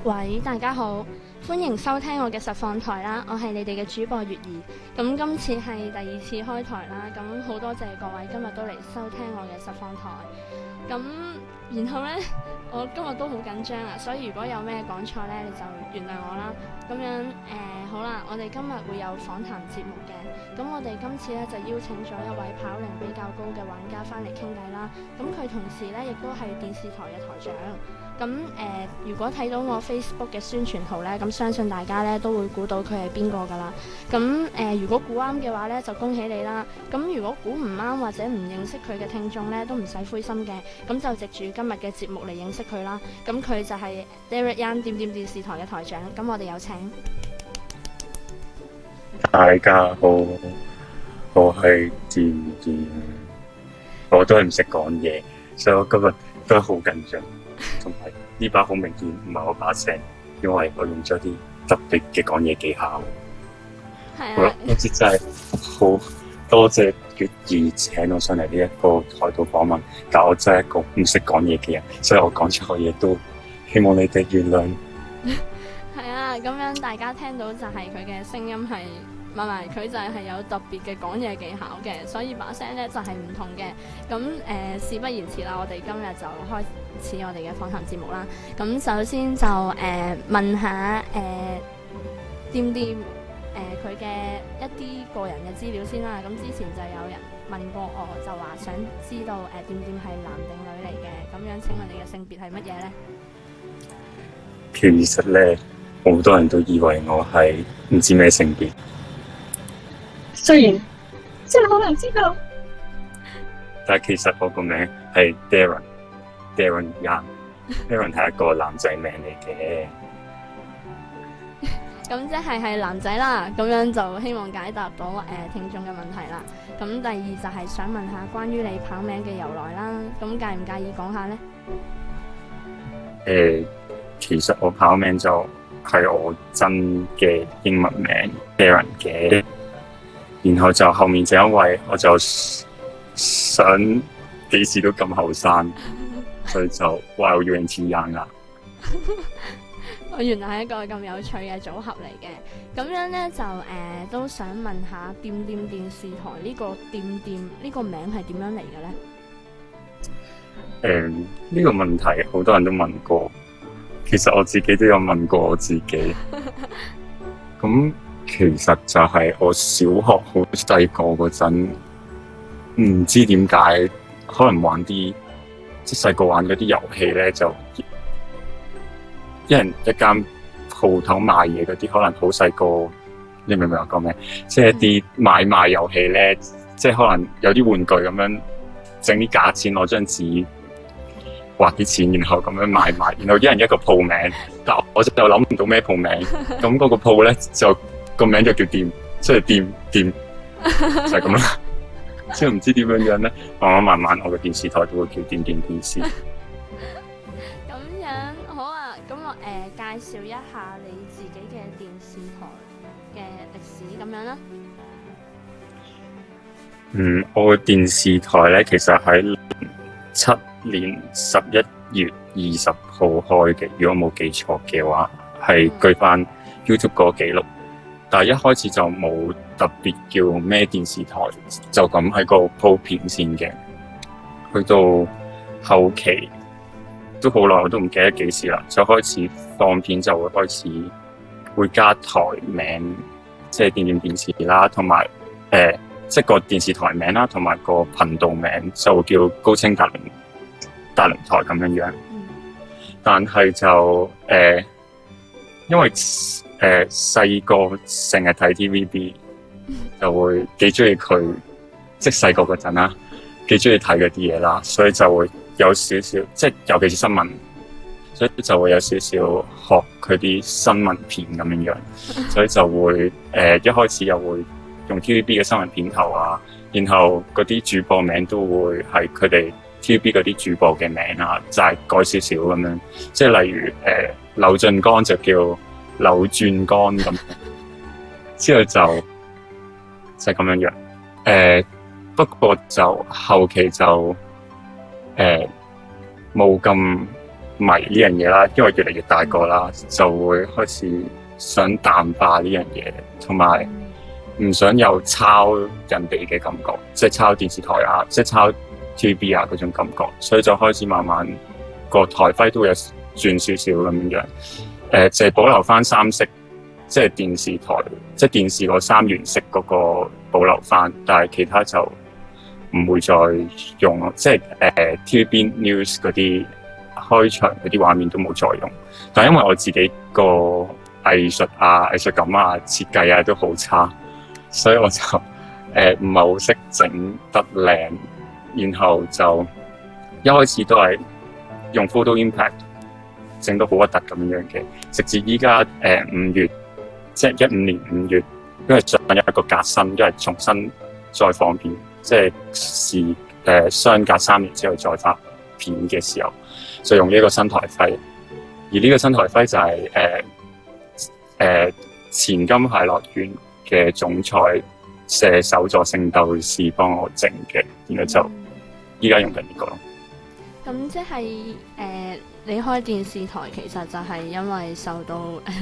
喂，大家好，歡迎收聽我嘅實況台啦，我係你哋嘅主播月兒。咁今次係第2次開台啦，咁好多謝各位今日都嚟收聽我嘅實況台。咁然後呢，我今日都好緊張啊，所以如果有咩講錯呢，你就原諒我啦。咁樣好啦，我哋今日會有訪談節目嘅。咁我哋今次呢，就邀請咗一位跑齡比較高嘅玩家翻嚟傾偈啦。咁佢同時呢，亦都係電視台嘅台長。咁如果睇到我 Facebook 嘅宣傳圖呢，咁相信大家呢都會估到佢係邊個㗎啦。咁如果估啱嘅話呢，就恭喜你啦。咁如果估唔啱或者唔認識佢嘅聽眾呢，都唔使灰心嘅。咁就藉住今日嘅節目嚟認識佢啦。咁佢就係 Derek Yan 點點電視台嘅台長。咁我哋有請。大家好，我係點點，我都係唔識講嘢，所以我今日都係好緊張。同埋呢把好明顯唔係我把聲，因為我用咗啲特別嘅講嘢技巧。係好啦，今次真係好多謝月兒請我上嚟呢一個台度訪問，但我真係一個唔識講嘢嘅人，所以我講出嘅嘢都希望你哋原諒。係啊，咁樣大家聽到就係佢嘅聲音係。唔係，佢就係有特別嘅講嘢技巧嘅，所以把聲咧就係唔同嘅。咁事不宜遲啦，我哋今日就開始我哋嘅訪談節目啦。咁首先就問下點點佢嘅一啲個人嘅資料先啦。咁之前就有人問過我，就話想知道點點係男定女嚟嘅。咁樣請問你嘅性別係乜嘢咧？其實咧，好多人都以為我係唔知咩性別。雖然真係好難知道，但係其實我個名係 Darren Yan 係一個男仔名嚟嘅。咁即係男仔啦，咁樣就希望解答到聽眾嘅問題啦。咁第二就係想問下關於你跑名嘅由來啦。咁介唔介意講下呢？其實我跑名就係我真嘅英文名 Darren 嘅。然後就後面就因為我就想幾時都咁後生，所以就話我要認字眼啦。我原來係一個咁有趣嘅組合嚟嘅。咁樣呢，就都想問下點點電視台呢個點點呢個名係點樣嚟嘅呢？呢個問題好多人都問過，其實我自己都有問過我自己。咁其實就係我小學好細個嗰陣，唔知點解，可能玩啲即係細個玩嗰啲遊戲咧，就一人一間鋪頭賣嘢嗰啲，可能好細個，你明唔明我講咩？即係一啲買賣遊戲咧，即係可能有啲玩具咁樣整啲假錢，攞張紙畫啲錢，然後咁樣買賣，然後一人一個鋪名，但我就諗唔到咩鋪名，咁嗰個鋪咧就。個名就叫店，即係店，就係咁啦。即係唔知點樣咧，慢慢我嘅電視台都會叫點點電視。咁樣好啊，咁我介紹一下你自己嘅電視台嘅歷史咁樣啦。我嘅電視台咧，其實喺2007年11月20號開嘅，如果冇記錯嘅話，係據翻 YouTube 個記錄。但係一開始就冇特別叫咩電視台，就咁喺個鋪片先嘅。去到後期都好耐，我都唔記得幾時啦，就開始放片就會開始會加台名，即係點點電視啦，同埋即係個電視台名啦，同埋個頻道名就叫高清達倫台咁樣樣。但係就因為細個成日睇 TVB，就會幾中意佢，即係細個嗰陣啦，幾中意睇嗰啲嘢啦，所以就會有少少，即係尤其是新聞，所以就會有少少學佢啲新聞片咁樣，所以就會一開始又會用 TVB 嘅新聞片頭啊，然後嗰啲主播名都會係佢哋 TVB 嗰啲主播嘅名啊，就係改少少咁樣，即係例如柳俊江就叫柳轉江咁，之後就咁樣樣。不過就後期就冇咁迷呢樣嘢啦，因為越嚟越大個啦，就會開始想淡化呢樣嘢，同埋唔想有抄人哋嘅感覺，即係抄電視台啊，即係抄 TVB 啊嗰種感覺，所以就開始慢慢個台徽都會有轉少少咁樣。就係保留翻三色，即係電視台，即係電視嗰三原色嗰個保留翻，但係其他就唔會再用咯。即係TVB News 嗰啲開場嗰啲畫面都冇再用。但係因為我自己個藝術啊、藝術感啊、設計啊都好差，所以我就唔係好識整得靚，然後就一開始都係用 Photo Impact。整到好核突咁樣嘅，直至依家5月，即係15年5月，因為上一個革新，因為重新再放片，即係相隔3年之後再發片嘅時候，就用呢個新台徽。而呢個新台徽就係前金蟹樂園嘅總裁射手座聖鬥士幫我整嘅，然後就依家用緊呢個咯。咁即係你開電視台其實就係因為受到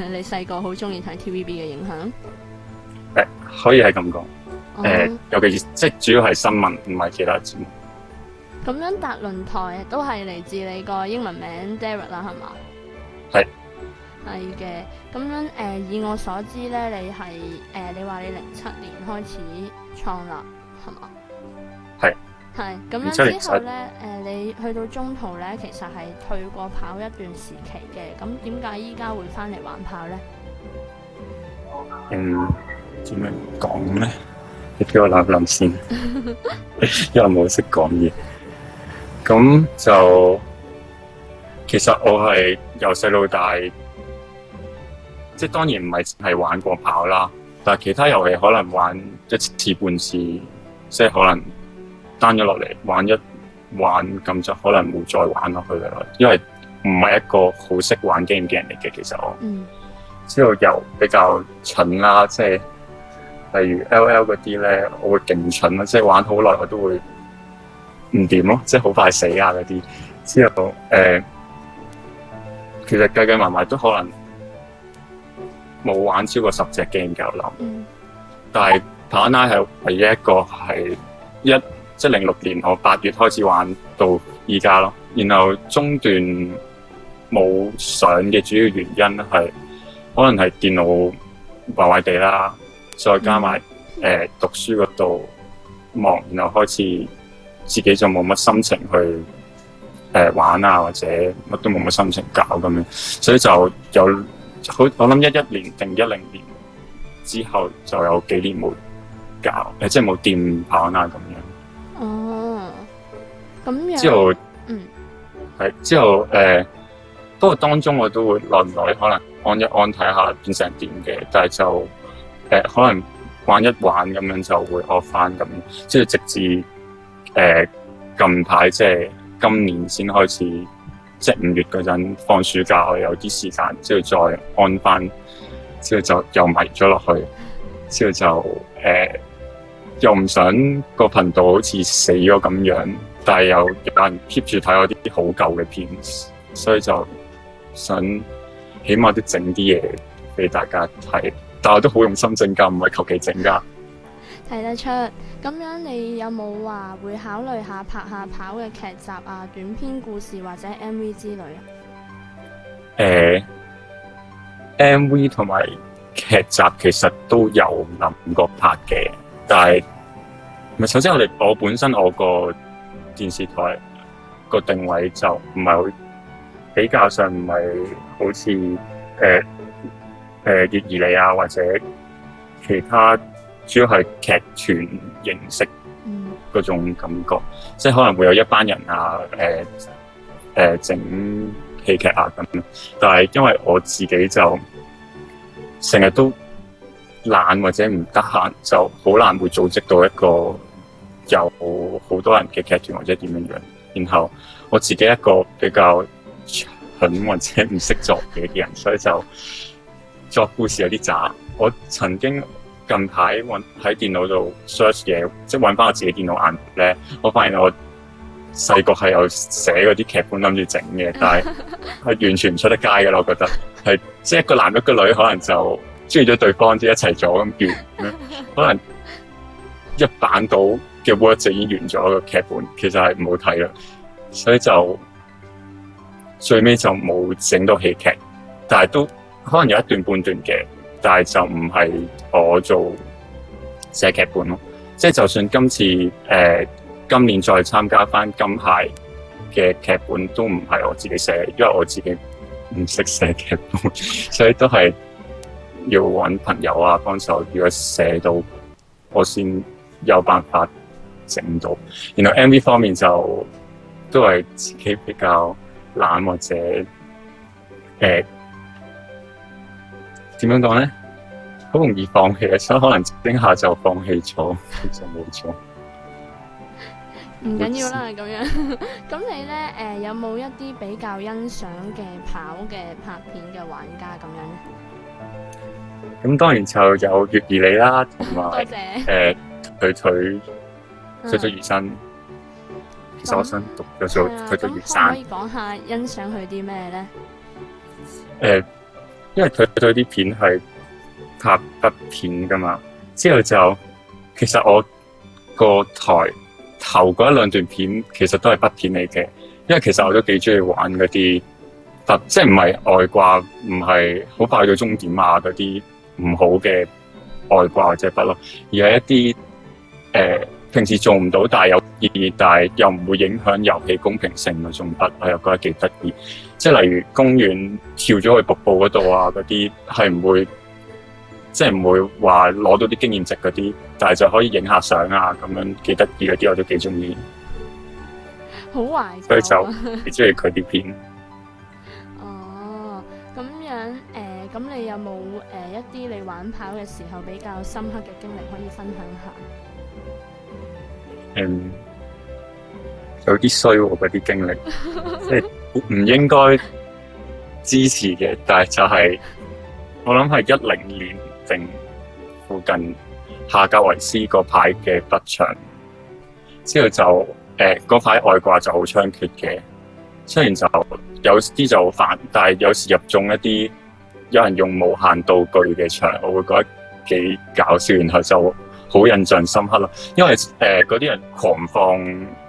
你細個好中意睇 TVB 嘅影響？可以係咁講。尤其是即係主要係新聞，唔係其他節目。咁樣達倫台都係嚟自你個英文名 Derek 啦，係嘛？係。係嘅。咁樣以我所知咧，你係你話你07年開始創立係嘛？係。係咁樣之後咧，你去到中途咧，其實係退過跑一段時期嘅。咁點解依家會翻嚟玩跑咧？點樣講咧？你俾我諗諗先，因為冇識講嘢。咁就其實我係由細到大，即係當然唔係淨係玩過跑啦，但係其他遊戲可能玩一次半次，即係可能。單咗落嚟玩一玩，咁就可能冇再玩落去噶啦，因為唔係一個好識玩 game 嘅人嚟嘅。其實我之後又比較蠢啦，即係例如 LL 嗰啲咧，我會勁蠢啦，即係玩好耐我都會唔掂咯，即係好快死啊嗰啲。之後其實計計埋埋都可能冇玩超過10隻 game 嘅我諗。但係跑奶係唯一一個係即係06年我8月開始玩到依家咯，然後中段冇上嘅主要原因係可能係電腦壞壞地啦，再加埋讀書嗰度忙，然後開始自己就冇乜心情去玩啊，或者乜都冇乜心情搞咁樣，所以就有我諗11年定10年之後就有幾年冇搞，即係冇掂跑奶咁樣。哦，咁樣之後，係之後不過當中我都會耐唔耐可能按一按睇下變成點嘅，但係就可能玩一玩咁樣就會off翻咁，即係直至近排即係今年先開始，即係5月嗰陣放暑假我有啲時間，之後再按翻，之後就又迷咗落去，之後就又唔想個頻道好似死咗咁樣，但係又有人 keep 住睇我啲好舊嘅片，所以就想起碼都整啲嘢俾大家睇。但係我都好用心整㗎，唔係求其整㗎。睇得出。咁樣你有冇話會考慮下拍下跑嘅劇集啊、短篇故事或者 MV 之類啊？MV 同埋劇集其實都有諗過拍嘅。但係，首先我本身我個電視台個定位就唔係好，比較上唔係好似月兒里啊或者其他，主要係劇團形式嗰種感覺，即係可能會有一班人啊整戲劇啊咁樣。但係因為我自己就成日都懶或者唔得閒，就好難會組織到一個有好多人嘅劇團或者點樣樣。然後我自己一個比較蠢或者唔識作嘢嘅人，所以就作故事有啲渣。我曾經近排喺電腦度 search 嘢，即係揾翻我自己電腦硬碟咧，我發現我細個係有寫嗰啲劇本諗住整嘅，但係係完全唔出得街㗎啦。我覺得係即係一個男一個女，可能就中意咗對方，即係一齊做咁叫，可能一版到嘅 word 就已經完咗個劇本，其實係唔好睇啦。所以就最尾就冇整到戲劇，但係都可能有一段半段嘅。但係就唔係我做寫劇本咯，即係就算今次今年再參加翻金蟹嘅劇本，都唔係我自己寫，因為我自己唔識寫劇本，所以都係要揾朋友啊幫手。如果寫到，我先有辦法整到。然後 MV 方面就都係自己比較懶或者點樣講咧？好容易放棄啊，所以可能整下就放棄咗，就冇咗。唔緊要啦，咁樣。咁你咧有冇一啲比較欣賞嘅跑嘅拍片嘅玩家咁樣咧？咁當然就有月兒你啦，同埋腿腿如生。其實我想讀咗做腿腿如生。可以講下欣賞佢啲咩咧？因為佢對啲片係拍筆片噶嘛，之後就其實我個台頭嗰一兩段片其實都係筆片嚟嘅，因為其實我都幾中意玩嗰啲筆，即係唔係外掛，唔係好快到終點啊嗰啲唔好嘅外掛或者筆咯，而係一啲平時做唔到但係有意義，但係又唔會影響遊戲公平性嗰種筆，我又覺得幾得意。即係例如公園跳咗去瀑布嗰度啊，嗰啲係唔會，即係唔會話攞到啲經驗值嗰啲，但係就可以影下相啊，咁樣幾得意嗰啲我都幾中意。好懷舊，所以就幾中意佢啲片。哦，咁樣咁你有冇一啲你玩跑嘅時候比較深刻嘅經歷可以分享下？有啲衰喎嗰啲經歷，即係唔應該支持嘅，但係就係、我諗係2010年定附近夏格維斯嗰排嘅北場，之後就嗰排外掛就好猖獗嘅，雖然就有啲就好煩，但係有時入中一啲有人用無限道具嘅場，我會覺得幾搞笑，然後就好印象深刻咯，因為嗰啲人狂放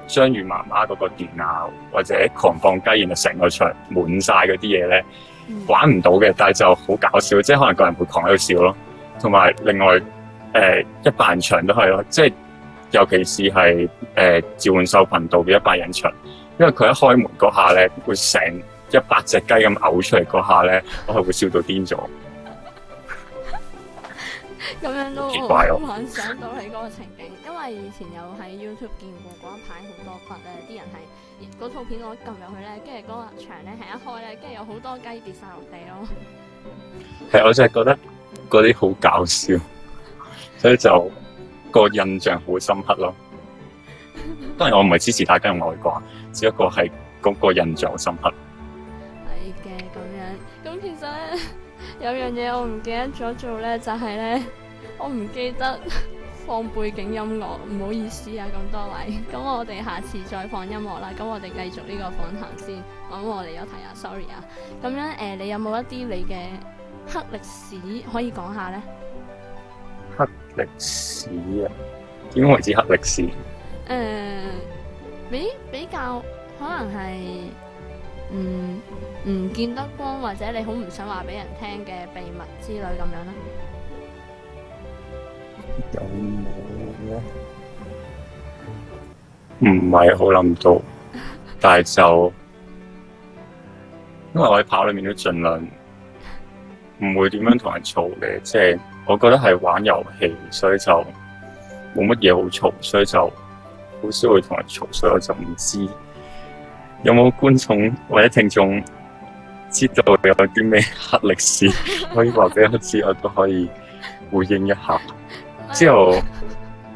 章魚媽媽嗰個電腦，或者狂放雞，然後成個場滿晒嗰啲嘢咧，玩唔到嘅，但係就好搞笑，即係可能個人會狂喺度笑咯。同埋另外100人場都係咯，即係尤其是係召喚獸頻道嘅100人場，因為佢一開門嗰下咧，會成100隻雞咁嘔出嚟嗰下咧，我係會笑到癲咗。咁樣都奇怪幻想到你嗰個情景，因為以前有喺 YouTube 見過嗰一排好多筆咧，啲人係嗰套片我撳入去咧，跟住嗰個牆咧係一開咧，跟住有好多雞跌晒落地咯。係，我真係覺得嗰啲好搞笑，所以就個印象好深刻咯。當然我唔係支持大家用外掛，只不過係嗰個印象好深刻。係嘅，咁樣。咁其實咧有樣嘢我唔記得咗做咧，就係咧。我唔記得放背景音樂，唔好意思啊，咁多位。咁我哋下次再放音樂啦。咁我哋繼續呢個訪談先。咁我哋有提下 sorry 啊。咁樣你有冇一啲你嘅黑歷史可以講下咧？黑歷史啊？點為之黑歷史？比較可能係唔見得光，或者你好唔想話俾人聽嘅秘密之類咁樣咧。有冇咧？唔係好諗到，但係就因為我喺跑裏面都盡量唔會點樣同人嘈嘅，即係我覺得係玩遊戲，所以就冇乜嘢好嘈，所以就好少會同人嘈，所以我就唔知有冇觀眾或者聽眾知道有啲咩黑歷史，可以話俾我知，我都可以回應一下。之後，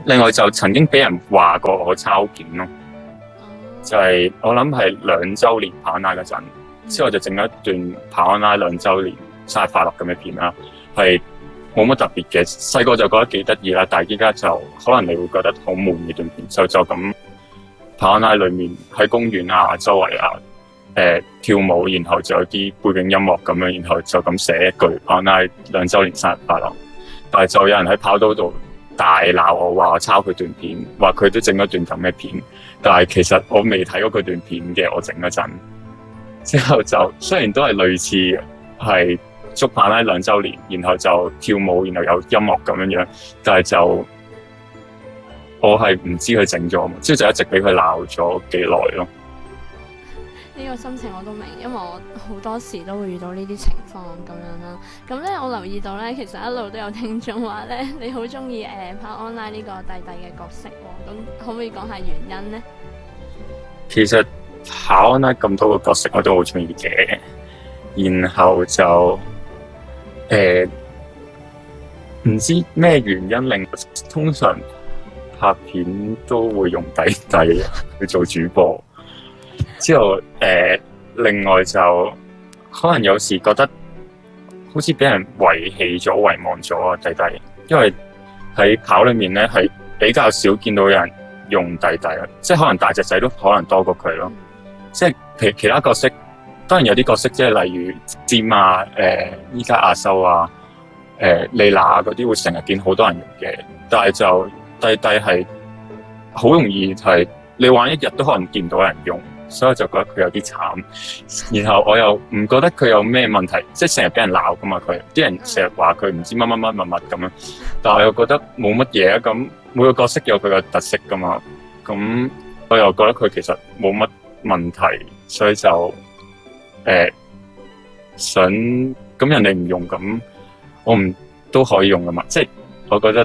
另外就曾經俾人話過我抄片咯，就係、我諗係2週年跑拉嗰陣，之後就整咗一段跑拉2週年生日快樂咁嘅片啦，係冇乜特別嘅。細個就覺得幾得意啦，但係依家就可能你會覺得好悶嘅段片，就咁跑拉裏面喺公園啊、周圍啊。跳舞，然後就有啲背景音樂咁樣，然後就咁寫一句跑拉2週年生日快樂。但係就有人喺跑道度大鬧我，話我抄佢段片，話佢都整咗段咁嘅片。但係其實我未睇過佢段片嘅，我整嗰陣之後就雖然都係類似係祝跑拉2週年，然後就跳舞，然後有音樂咁樣樣，但係就我係唔知佢整咗，之後就一直俾佢鬧咗幾耐咯。呢個心情我都明，因為我好多時都會遇到呢啲情況咁樣啦。咁咧，我留意到咧，其實一路都有聽眾話咧，你好中意跑 online 呢個弟弟嘅角色喎。咁可唔可以講下原因呢？其實跑 online 咁多個角色我都好中意嘅，然後就唔知咩原因令我通常拍片都會用弟弟去做主播。之後另外就可能有時覺得好似俾人遺棄咗、遺忘咗啊弟弟，因為喺跑裏面咧係比較少見到有人用弟弟，即係可能大隻仔都可能多過佢咯。即係其他角色，當然有啲角色即係例如占啊、依家阿修啊、莉娜嗰啲會成日見好多人用嘅，但係就弟弟係好容易係你玩一日都可能見到有人用。所以我就覺得佢有啲慘，然後我又唔覺得佢有咩問題，即係成日俾人鬧噶嘛，佢啲人成日話佢唔知乜乜乜乜乜咁樣，但係我又覺得冇乜嘢啊。咁每個角色有佢嘅特色噶嘛，咁我又覺得佢其實冇乜問題，所以就想咁人哋唔用咁，我唔都可以用噶嘛，即係我覺得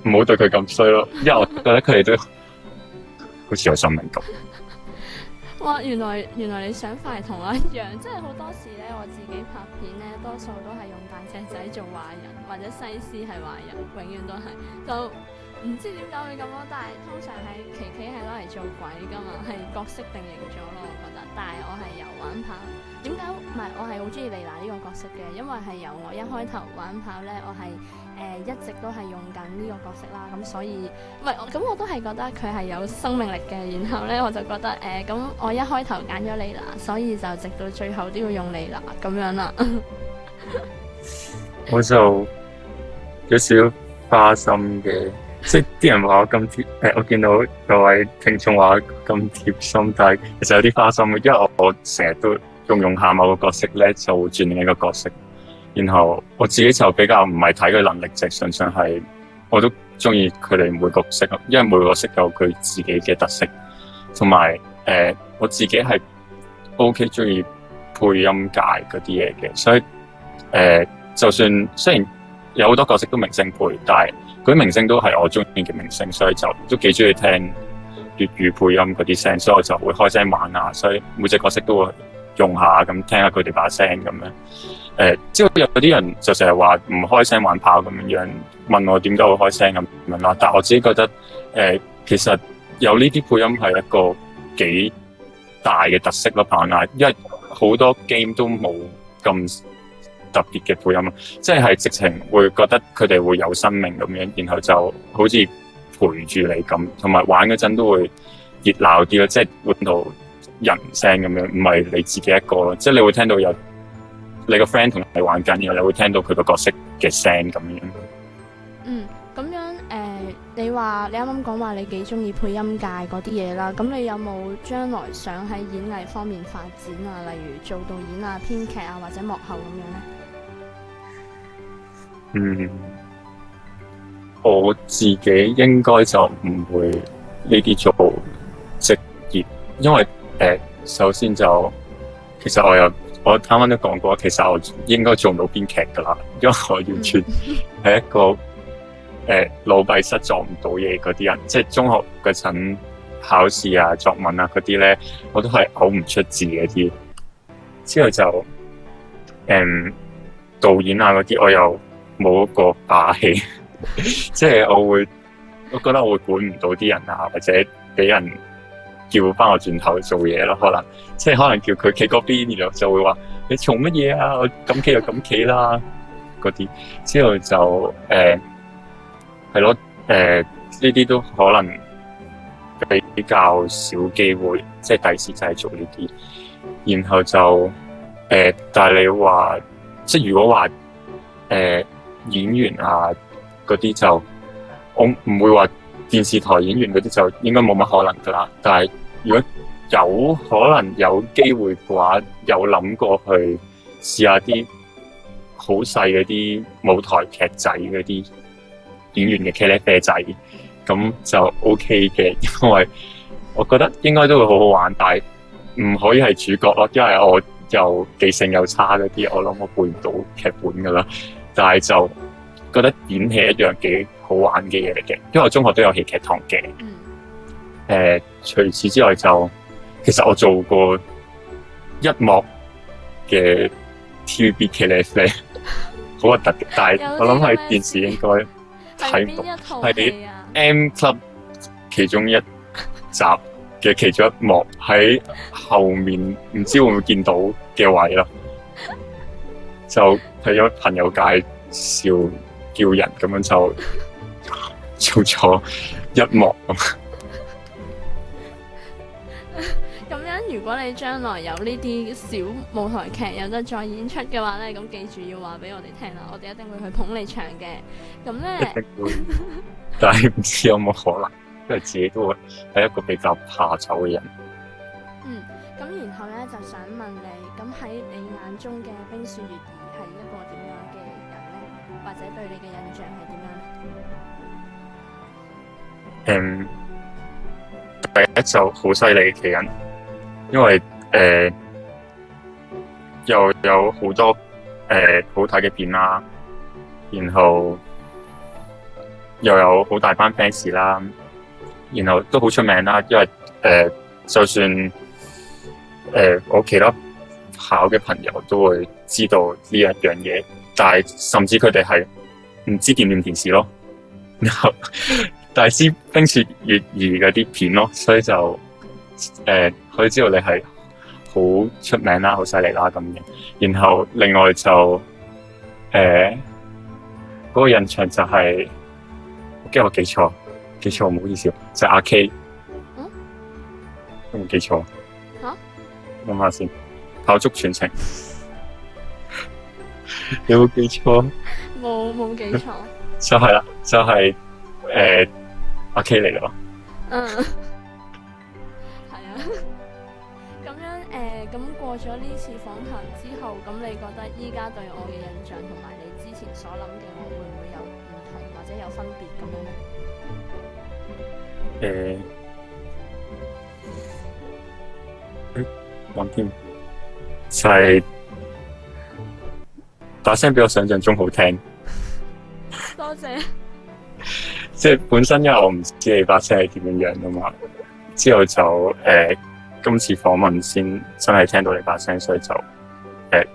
唔好對佢咁衰咯，因為我覺得佢哋都好似有生命咁。哇！原來你想法係同我一樣，即係好多時咧，我自己拍片咧，多數都係用大隻仔做壞人，或者西施係壞人，永遠都係就唔知點解會咁咯。但係通常係琪琪係攞嚟做鬼噶嘛，係角色定型咗咯，我覺得。但係我係由玩跑，點解唔係我係好中意莉娜呢個角色嘅？因為係由我一開頭玩跑咧，我係一直都係用緊呢個角色啦，咁所以唔係咁我都係覺得佢係有生命力嘅。然後咧我就覺得咁我一開頭揀咗莉娜，所以就直到最後都要用莉娜咁樣啦。我就有少少花心嘅，即係啲人話我咁貼，我見到各位聽眾話咁貼心，但係其實有啲花心嘅，因為我成日都用下某個角色咧，就會轉另一個角色。然後我自己就比較唔係睇佢能力值，純粹係我都中意佢哋每個角色，因為每個角色有佢自己嘅特色，同埋我自己係 OK 中意配音界嗰啲嘢嘅，所以就算雖然有好多角色都明星配，但係嗰啲明星都係我中意嘅明星，所以就都幾中意聽粵語配音嗰啲聲，所以我就會開聲玩啊，所以每隻角色都會用下咁聽下佢哋把聲咁樣。之後有啲人就成日話唔開聲玩跑咁樣，問我點解會開聲咁樣啦。但係我自己覺得其實有呢啲配音係一個幾大嘅特色咯，跑啦，因為好多 game 都冇咁特別嘅配音，即係直情會覺得佢哋會有生命咁樣，然後就好似陪住你咁，同埋玩嗰陣都會熱鬧啲咯，即係換到人聲咁樣，唔係你自己一個咯，即係你會聽到有你個 friend 同你玩緊，然後你會聽到佢個角色嘅聲咁樣。咁樣你話你啱啱講話你幾中意配音界嗰啲嘢啦，咁你有冇將來想喺演藝方面發展啊？例如做導演啊、編劇啊或者幕後咁樣呢？我自己應該就唔會呢啲做職業，因為首先就其實我啱啱都講過，其實我應該做唔到編劇噶啦，因為我完全係一個腦閉塞做唔到嘢嗰啲人，即係中學嗰陣考試啊、作文啊嗰啲咧，我都係嘔唔出字嗰啲，之後就導演啊嗰啲，我又冇一個霸氣，即係我覺得我會管唔到啲人啊，或者俾人叫翻我轉頭做嘢咯。可能叫佢企嗰邊，然後就會話你做乜嘢啊？我咁企就咁企啦嗰啲。之後就係咯，呢啲都可能比較少機會，即係第時就係做呢啲。然後就但係你話即係如果話演員啊嗰啲就我唔會話電視台演員嗰啲就應該冇乜可能㗎啦。但係如果有可能有機會嘅話，有諗過去試下啲好細嗰啲舞台劇仔嗰啲演員嘅茄喱啡仔，咁就 OK 嘅，因為我覺得應該都會好好玩，但係唔可以係主角咯，因為我又記性又差嗰啲，我諗我背唔到劇本噶啦。但係就覺得演戲一樣幾好玩嘅嘢嚟嘅，因為我中學都有戲劇堂嘅。除此之外就其實我做過一幕嘅 TVB 茄喱啡，好核突嘅，但係我諗喺電視應該睇唔到，係 M Club 其中一集嘅其中一幕喺後面，唔知會唔會見到嘅位咯，就係因為朋友介紹叫人咁樣就做咗一幕咁。咁樣如果你將來有呢啲小舞台劇有得再演出嘅話咧，咁記住要話俾我哋聽啦，我哋一定會去捧你場嘅。咁咧，一定會，但係唔知有冇可能，因為自己都會係一個比較怕醜嘅人。咁然後咧就想問你，咁喺你眼中嘅冰雪月兒係一個點樣嘅人咧？或者對你嘅印象係點樣咧？第一就好犀利嘅人，因為又有好多好睇嘅片啦，然後又有好大班 fans 啦，然後都好出名啦，因為就算我其他考嘅朋友都會知道呢一樣嘢，但係甚至佢哋係唔知點電視咯，然後但係知冰雪月兒嗰啲片咯，所以就可以知道你係好出名啦，好犀利啦咁嘅。然後另外就嗰個印象就係，我驚我記錯唔好意思，就係阿 K。有冇記錯？諗下先，跑足全程。有冇記錯？冇記錯。就係啦，就係阿 K 嚟咯。係啊。咁樣咁過咗呢次訪談之後，咁你覺得依家對我嘅印象同埋你之前所諗嘅我會唔會有唔同或者有分別咁樣咧？講添，就係把聲比我想象中好聽。多謝。即係本身因為我唔知你把聲係點樣樣噶嘛，之後就今次訪問先真係聽到你把聲，所以就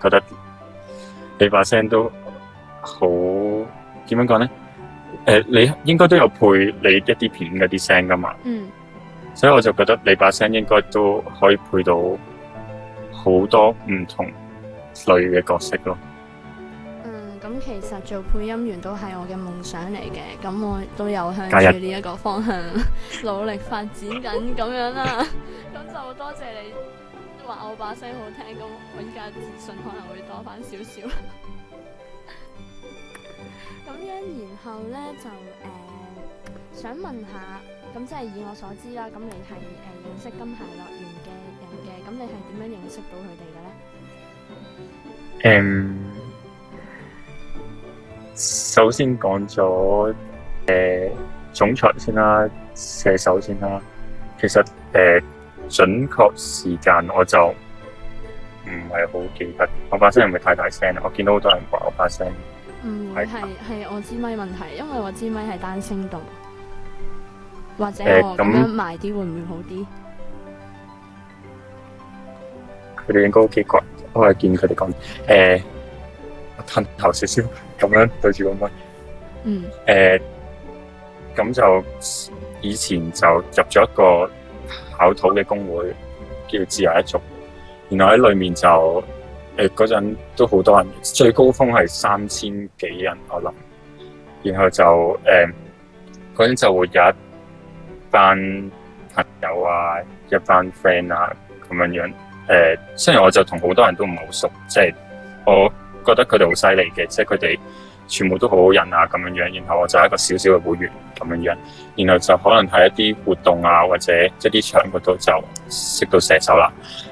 覺得你把聲都好點樣講咧？你應該都有配你一啲片嗰啲聲噶嘛。所以我就覺得你把聲應該都可以配到好多唔同類嘅角色咯。咁其實做配音員都係我嘅夢想嚟嘅，咁我都有向住呢一個方向努力發展緊咁樣啦。咁就多謝你話我把聲好聽，咁我依家自信可能會多翻少少。咁樣然後咧就想問下，咁即係以我所知啦，咁你係認識金鞋樂園嘅人嘅，咁你係點樣認識到佢哋嘅咧？首先講咗總裁先啦，射手先啦。其實準確時間我就唔係好記得，我把聲係咪太大聲？我見到好多人話我把聲唔會係我支咪問題，因為我支咪係單聲道，或者我咁樣埋啲會唔會好啲？佢哋應該 OK 啩。我係見佢哋講我褪後少少咁樣對住個麥。咁就以前就入咗一個考土嘅工會，叫自由一族。然後喺裏面就嗰陣都好多人，最高峰係3000幾人我諗。然後就嗰陣就會有一班朋友啊，一班 friend 啊咁樣。雖然我就同好多人都唔係好熟，即係我覺得佢哋好犀利嘅，即係佢哋全部都好好人啊咁樣。然後我就係一個小小嘅會員咁樣。然後就可能喺一啲活動啊，或者一啲場嗰度就識到射手啦。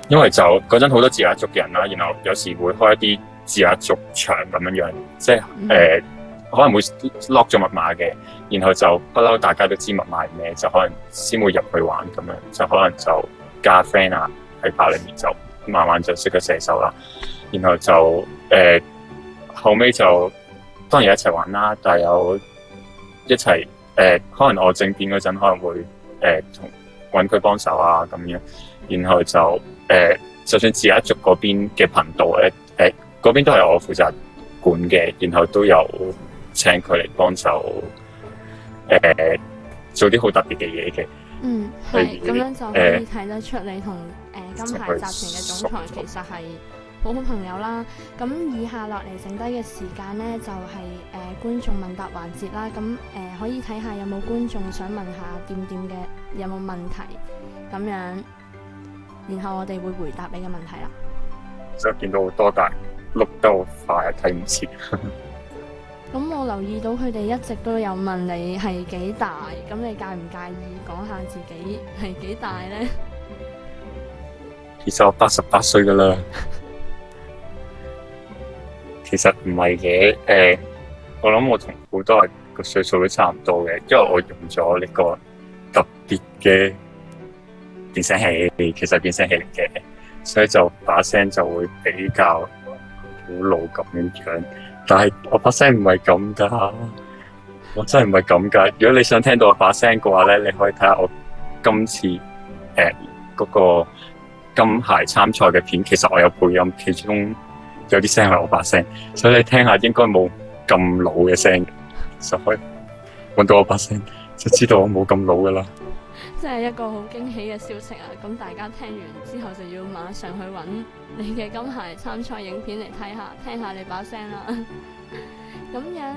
因為就嗰陣好多自由一族嘅人啦，然後有時會開一啲自由一族場咁樣，即係可能會 lock 咗密碼嘅，然後就不嬲大家都知密碼係咩，就可能先會入去玩咁樣，就可能就加 friend 啊喺吧裏面就慢慢就識咗射手啦。然後就後尾就當然一齊玩啦，但係有一齊可能我政變嗰陣可能會同揾佢幫手啊咁樣。然後就就算自由一族嗰邊嘅頻道咧，嗰邊都係我負責管嘅，然後都有請佢嚟幫手做啲好特別嘅嘢嘅。係咁樣就可以睇得出你同金牌集團嘅總裁其實係好好朋友啦。咁以下落嚟剩低嘅時間呢，就係觀眾問答環節啦。咁可以睇下有冇觀眾想問下點嘅有冇問題咁樣。然後我哋會回答你嘅問題啦。就見到好多，但係錄得好快，睇唔切。咁我留意到佢哋一直都有問你係幾大，咁你介唔介意講下自己係幾大呢？其實我88歲噶啦。其實唔係嘅，我諗我同好多人個歲數都差唔多嘅，因為我用咗呢個特別嘅變聲器，其實變聲器嚟嘅，所以就把聲就會比較好老咁樣。但係我把聲唔係咁噶，我真係唔係咁噶。如果你想聽到我把聲嘅話咧，你可以睇下我今次嗰個金鞋參賽嘅片，其實我有配音，其中有啲聲係我把聲，所以你聽下應該冇咁老嘅聲，就可以搵到我把聲，就知道我冇咁老噶啦。即係一個好驚喜嘅消息啊！咁大家聽完之後就要馬上去揾你嘅金鞋參賽影片嚟睇下，聽下你把聲啦。咁樣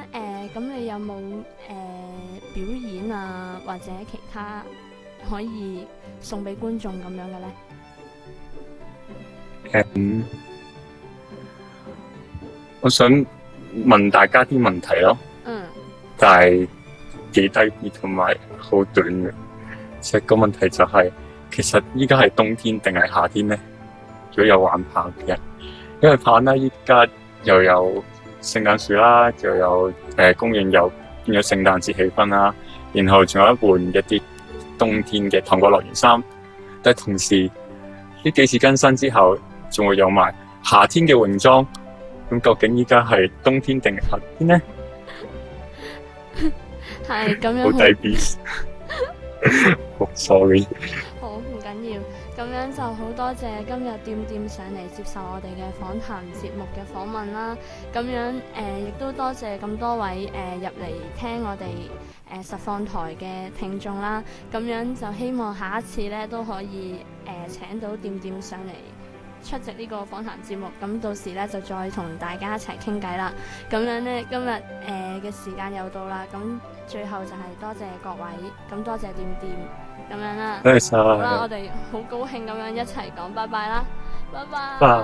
咁你有冇表演啊，或者其他可以送俾觀眾咁樣嘅呢？我想問大家啲問題咯。但係幾低啲同埋好短嘅。其實個問題就係，其實依家係冬天定係夏天呢？如果有玩棒嘅人，因為棒啦，依家又有聖誕樹啦，又有公園又變咗聖誕節氣氛啦，然後仲有換一啲冬天嘅糖果樂園衫，但係同時呢幾次更新之後，仲會有埋夏天嘅泳裝。咁究竟依家係冬天定係夏天呢？係咁樣好低 B。sorry。好，唔緊要。咁樣就好多謝今日店上嚟接受我哋嘅訪談節目嘅訪問啦。咁樣亦都多謝咁多位入嚟聽我哋實況台嘅聽眾啦。咁樣就希望下一次咧都可以請到店上嚟出席呢個訪談節目。咁到時咧就再同大家一齊傾偈啦。咁樣咧今日嘅時間又到啦。咁最後就係多謝各位，咁多謝店咁樣啦。多謝晒。好啦，我哋好高興咁樣一齊講拜拜啦，拜拜。拜。